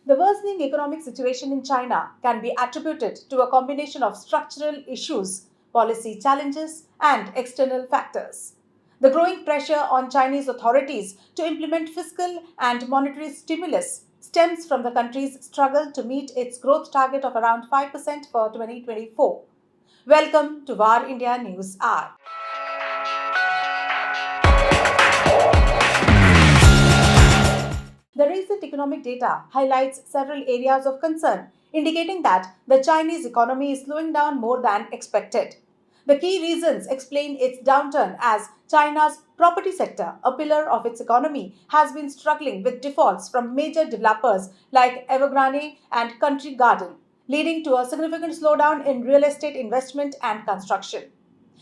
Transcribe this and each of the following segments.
The worsening economic situation in China can be attributed to a combination of structural issues, policy challenges, and external factors. The growing pressure on Chinese authorities to implement fiscal and monetary stimulus stems from the country's struggle to meet its growth target of around 5% for 2024. Welcome to VAR India News Hour. The recent economic data highlights several areas of concern, indicating that the Chinese economy is slowing down more than expected. The key reasons explain its downturn as China's property sector, a pillar of its economy, has been struggling with defaults from major developers like Evergrande and Country Garden, leading to a significant slowdown in real estate investment and construction.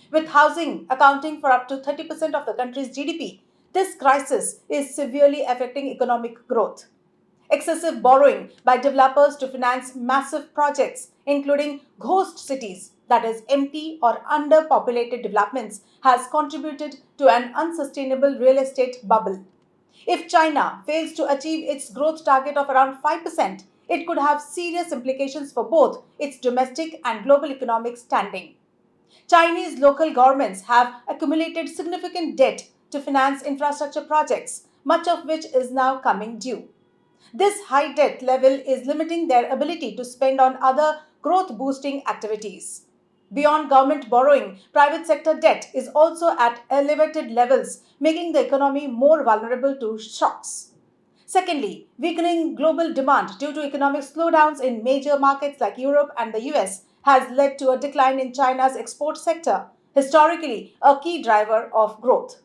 With housing accounting for up to 30% of the country's GDP, this crisis is severely affecting economic growth. Excessive borrowing by developers to finance massive projects, including ghost cities, that is, empty or underpopulated developments, has contributed to an unsustainable real estate bubble. If China fails to achieve its growth target of around 5%, it could have serious implications for both its domestic and global economic standing. Chinese local governments have accumulated significant debt to finance infrastructure projects, much of which is now coming due. This high debt level is limiting their ability to spend on other growth boosting activities. Beyond government borrowing, private sector debt is also at elevated levels, making the economy more vulnerable to shocks. Secondly, weakening global demand due to economic slowdowns in major markets like Europe and the US has led to a decline in China's export sector, historically a key driver of growth.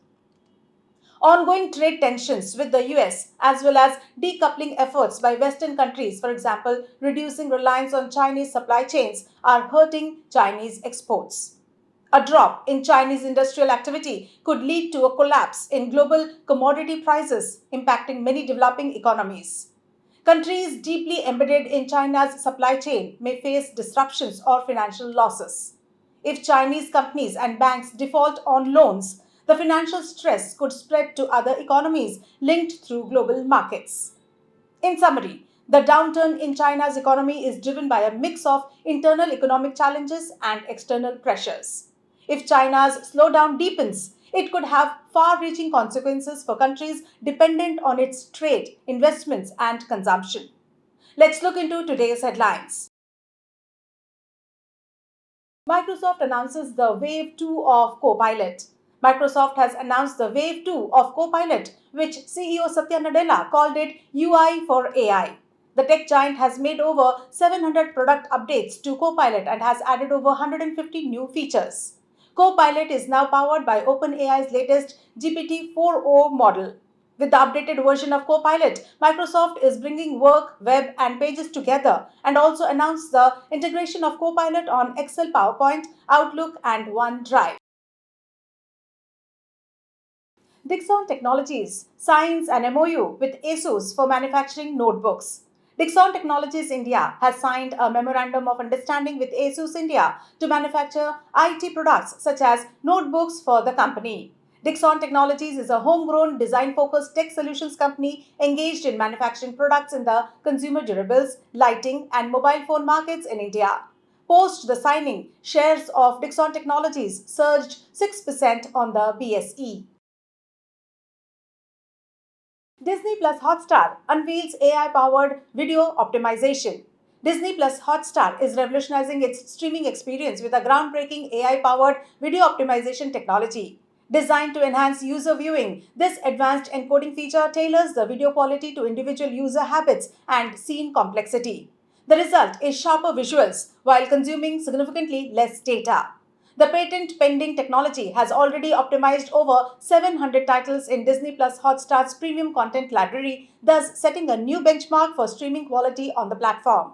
Ongoing trade tensions with the US, as well as decoupling efforts by Western countries, for example, reducing reliance on Chinese supply chains, are hurting Chinese exports. A drop in Chinese industrial activity could lead to a collapse in global commodity prices, impacting many developing economies. Countries deeply embedded in China's supply chain may face disruptions or financial losses. If Chinese companies and banks default on loans, the financial stress could spread to other economies linked through global markets. In summary, the downturn in China's economy is driven by a mix of internal economic challenges and external pressures. If China's slowdown deepens, it could have far reaching consequences for countries dependent on its trade, investments, and consumption. Let's look into today's headlines. Microsoft announces the Wave 2 of Copilot. Microsoft has announced the Wave 2 of Copilot, which CEO Satya Nadella called it UI for AI. The tech giant has made over 700 product updates to Copilot and has added over 150 new features. Copilot is now powered by OpenAI's latest GPT-4o model. With the updated version of Copilot, Microsoft is bringing work, web, and pages together and also announced the integration of Copilot on Excel, PowerPoint, Outlook, and OneDrive. Dixon Technologies signs an MOU with ASUS for manufacturing notebooks. Dixon Technologies India has signed a memorandum of understanding with ASUS India to manufacture IT products such as notebooks for the company. Dixon Technologies is a homegrown, design-focused tech solutions company engaged in manufacturing products in the consumer durables, lighting, and mobile phone markets in India. Post the signing, shares of Dixon Technologies surged 6% on the BSE. Disney Plus Hotstar unveils AI powered video optimization. Disney Plus Hotstar is revolutionizing its streaming experience with a groundbreaking AI powered video optimization technology. Designed to enhance user viewing, this advanced encoding feature tailors the video quality to individual user habits and scene complexity. The result is sharper visuals while consuming significantly less data. The patent pending technology has already optimized over 700 titles in Disney Plus Hotstar's premium content library, thus setting a new benchmark for streaming quality on the platform.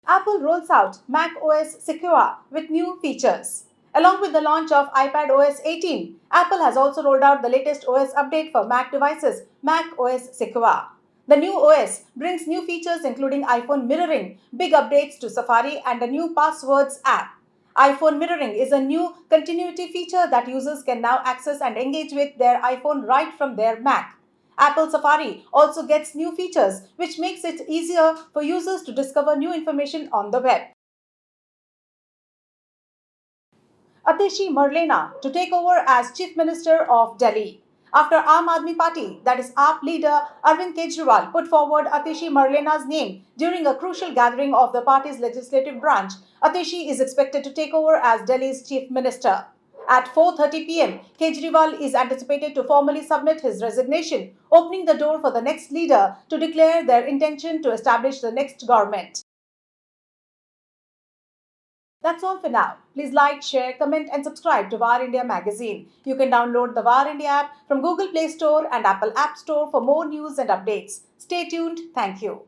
Apple rolls out Mac OS Sequoia with new features. Along with the launch of iPad OS 18, Apple has also rolled out the latest OS update for Mac devices, Mac OS Sequoia. The new OS brings new features including iPhone mirroring, big updates to Safari, and a new Passwords app. iPhone mirroring is a new continuity feature that users can now access and engage with their iPhone right from their Mac. Apple Safari also gets new features, which makes it easier for users to discover new information on the web. Atishi Marlena to take over as Chief Minister of Delhi. After Aam Aadmi Party, that is AAP leader Arvind Kejriwal, put forward Atishi Marlena's name during a crucial gathering of the party's legislative branch, Atishi is expected to take over as Delhi's Chief Minister. At 4:30 p.m., Kejriwal is anticipated to formally submit his resignation, opening the door for the next leader to declare their intention to establish the next government. That's all for now. Please like, share, comment, and subscribe to VAR India magazine. You can download the VAR India app from Google Play Store and Apple App Store for more news and updates. Stay tuned. Thank you.